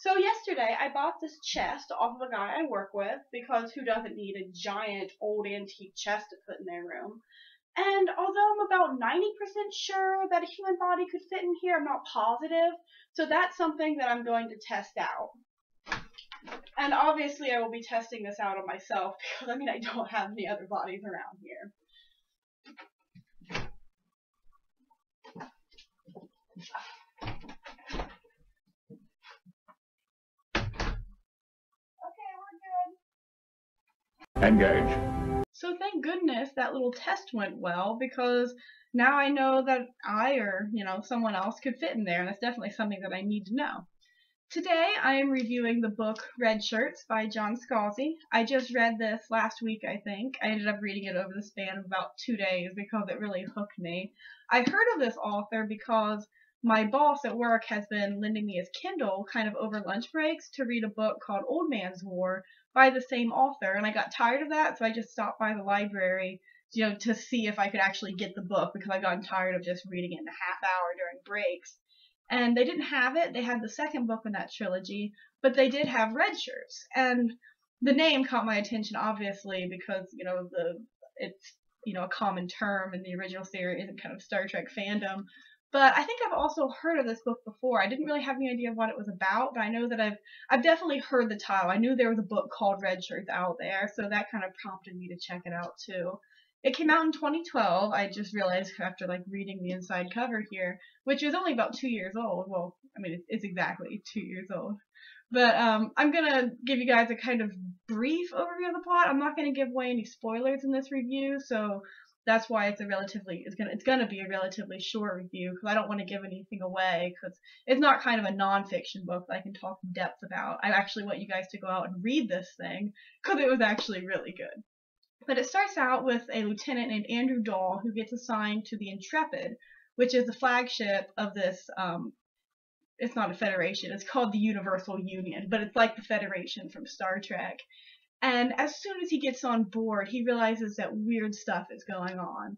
So yesterday I bought this chest off of a guy I work with because who doesn't need a giant old antique chest to put in their room? And although I'm about 90% sure that a human body could fit in here, I'm not positive. So that's something that I'm going to test out. And obviously I will be testing this out on myself because I don't have any other bodies around here. Engage. So thank goodness that little test went well because now I know that I or, someone else could fit in there, and that's definitely something that I need to know. Today I am reviewing the book Redshirts by John Scalzi. I just read this last week, I think. I ended up reading it over the span of about 2 days because it really hooked me. I heard of this author because my boss at work has been lending me his Kindle kind of over lunch breaks to read a book called Old Man's War by the same author, and I got tired of that, so I just stopped by the library, to see if I could actually get the book because I'd gotten tired of just reading it in a half hour during breaks. And they didn't have it. They had the second book in that trilogy, but they did have Redshirts. And the name caught my attention, obviously, because, it's, a common term in the original series and kind of Star Trek fandom. But I think I've also heard of this book before. I didn't really have any idea what it was about, but I know that I've definitely heard the title. I knew there was a book called Redshirts out there, so that kind of prompted me to check it out too. It came out in 2012. I just realized after reading the inside cover here, which is only about 2 years old. Well, it's exactly 2 years old. But I'm gonna give you guys a kind of brief overview of the plot. I'm not gonna give away any spoilers in this review, so that's why it's gonna be a relatively short review because I don't want to give anything away because it's not kind of a nonfiction book that I can talk in depth about. I actually want you guys to go out and read this thing because it was actually really good. But it starts out with a lieutenant named Andrew Dahl who gets assigned to the Intrepid, which is the flagship of this, it's not a federation, it's called the Universal Union, but it's like the Federation from Star Trek. And as soon as he gets on board, he realizes that weird stuff is going on.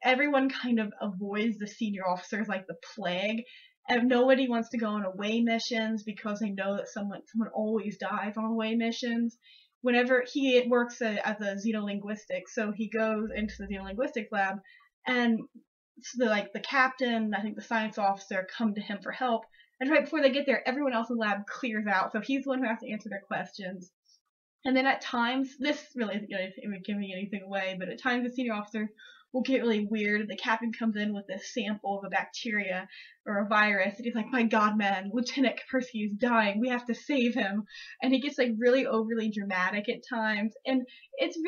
Everyone kind of avoids the senior officers like the plague, and nobody wants to go on away missions because they know that someone always dies on away missions. Whenever he works as a xenolinguistics, so he goes into the xenolinguistics lab, and the captain, I think the science officer, come to him for help, and right before they get there, everyone else in the lab clears out, so he's the one who has to answer their questions. And then at times, this really isn't giving anything away, but at times the senior officer will get really weird. The captain comes in with this sample of a bacteria or a virus, and he's like, "My God, man, Lieutenant Percy is dying. We have to save him." And he gets really overly dramatic at times, and it's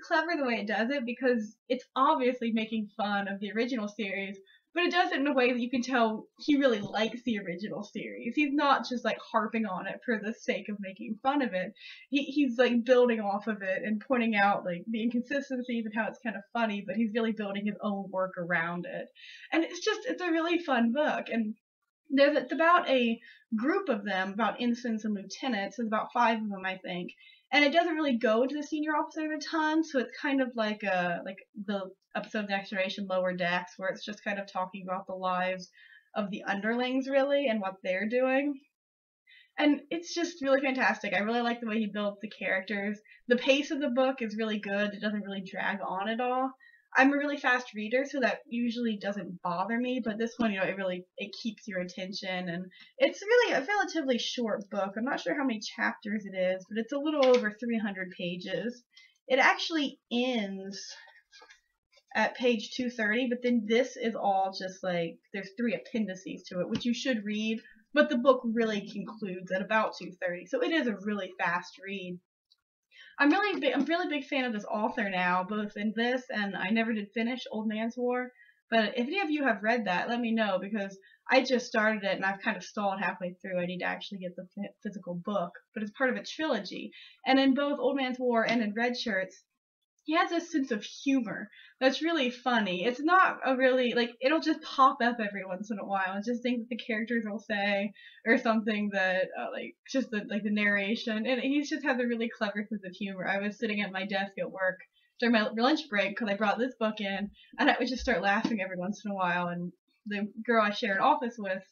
clever the way it does it because it's obviously making fun of the original series, but it does it in a way that you can tell he really likes the original series. He's not just harping on it for the sake of making fun of it. He's building off of it and pointing out the inconsistencies and how it's kind of funny, but he's really building his own work around it. And it's a really fun book. And it's about a group of them, about ensigns and lieutenants. There's about 5 of them, I think. And it doesn't really go to the senior officer a ton, so it's kind of like the episode of Next Generation Lower Decks, where it's just kind of talking about the lives of the underlings, really, and what they're doing. And it's just really fantastic. I really like the way he builds the characters. The pace of the book is really good. It doesn't really drag on at all. I'm a really fast reader, so that usually doesn't bother me, but this one, it keeps your attention, and it's really a relatively short book. I'm not sure how many chapters it is, but it's a little over 300 pages. It actually ends at page 230, but then this is all just there's 3 appendices to it, which you should read, but the book really concludes at about 230, so it is a really fast read. I'm a really big fan of this author now, both in this and I never did finish Old Man's War. But if any of you have read that, let me know because I just started it and I've kind of stalled halfway through. I need to actually get the physical book, but it's part of a trilogy. And in both Old Man's War and in Redshirts, he has this sense of humor that's really funny. It's not a really, it'll just pop up every once in a while and just things that the characters will say or something that, just the narration. And he's just has a really clever sense of humor. I was sitting at my desk at work during my lunch break because I brought this book in, and I would just start laughing every once in a while. And the girl I share an office with,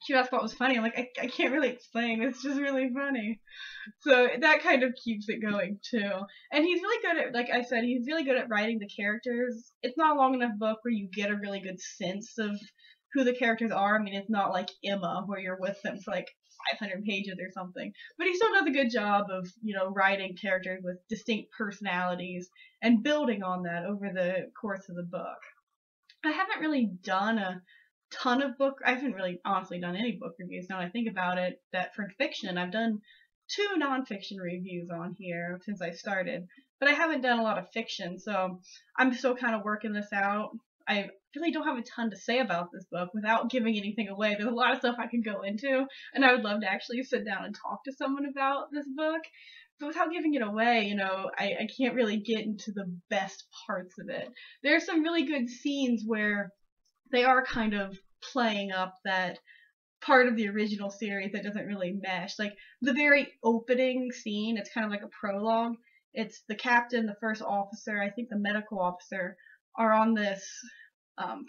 she asked what was funny. I'm like, I can't really explain. It's just really funny. So that kind of keeps it going too. And he's really good at, like I said, he's really good at writing the characters. It's not a long enough book where you get a really good sense of who the characters are. I mean, it's not like Emma where you're with them for like 500 pages or something. But he still does a good job of, writing characters with distinct personalities and building on that over the course of the book. I haven't really done a ton of I haven't really honestly done any book reviews now I think about it. That for fiction, I've done 2 nonfiction reviews on here since I started, but I haven't done a lot of fiction, so I'm still kind of working this out. I really don't have a ton to say about this book without giving anything away. There's a lot of stuff I could go into, and I would love to actually sit down and talk to someone about this book. But without giving it away, I can't really get into the best parts of it. There's some really good scenes where they are kind of playing up that part of the original series that doesn't really mesh. Like the very opening scene, it's kind of like a prologue. It's the captain, the first officer, I think the medical officer, are on this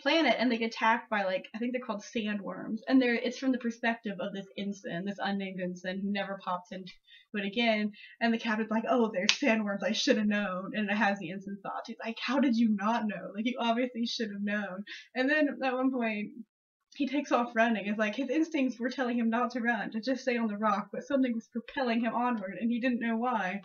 planet, and they get attacked by, like, I think they're called sandworms, and it's from the perspective of this ensign, this unnamed ensign who never pops into it again. And the captain's like, "Oh, there's sandworms, I should have known." And it has the ensign's thoughts. He's like, "How did you not know? Like, you obviously should have known." And then at one point, he takes off running. It's like his instincts were telling him not to run, to just stay on the rock, but something was propelling him onward, and he didn't know why.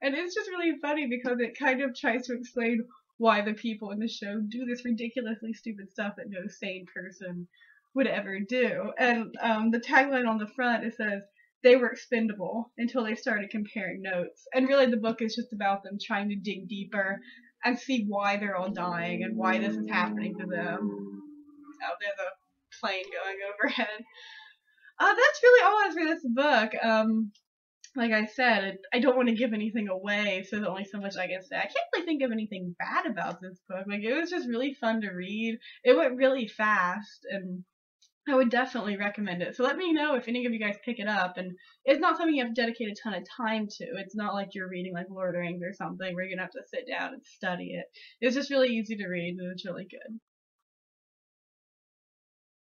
And it's just really funny because it kind of tries to explain why the people in the show do this ridiculously stupid stuff that no sane person would ever do. And the tagline on the front, it says, "They were expendable until they started comparing notes." And really the book is just about them trying to dig deeper and see why they're all dying and why this is happening to them. Oh, there's a plane going overhead. That's really all I have for this book. Like I said, I don't want to give anything away, so there's only so much I can say. I can't really think of anything bad about this book. Like, it was just really fun to read. It went really fast, and I would definitely recommend it. So let me know if any of you guys pick it up. And it's not something you have to dedicate a ton of time to. It's not like you're reading like Lord of the Rings or something where you're going to have to sit down and study it. It's just really easy to read, and it's really good.